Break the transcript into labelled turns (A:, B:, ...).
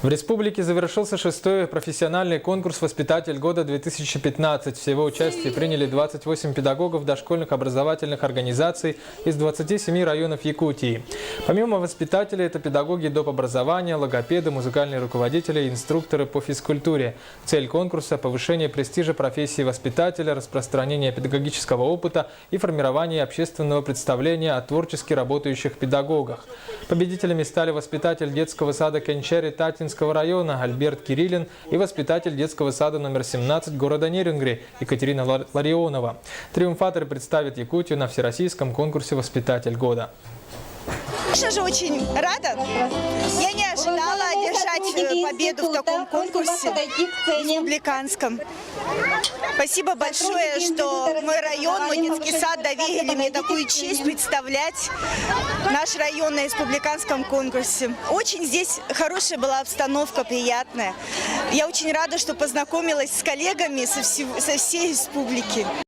A: В республике завершился 6-й профессиональный конкурс «Воспитатель года-2015». В его участии приняли 28 педагогов дошкольных образовательных организаций из 27 районов Якутии. Помимо воспитателей, это педагоги доп. Образования, логопеды, музыкальные руководители и инструкторы по физкультуре. Цель конкурса – повышение престижа профессии воспитателя, распространение педагогического опыта и формирование общественного представления о творчески работающих педагогах. Победителями стали воспитатель детского сада Кенчери Татинского района Альберт Кириллин и воспитатель детского сада номер 17 города Нерюнгри Екатерина Ларионова. Триумфаторы представят Якутию на всероссийском конкурсе «Воспитатель года».
B: Конечно же, очень рада. Я не ожидала одержать победу в таком конкурсе республиканском. Спасибо большое, что мой район, мой детский сад доверили мне такую честь представлять наш район на республиканском конкурсе. Очень здесь хорошая была обстановка, приятная. Я очень рада, что познакомилась с коллегами со всей республики.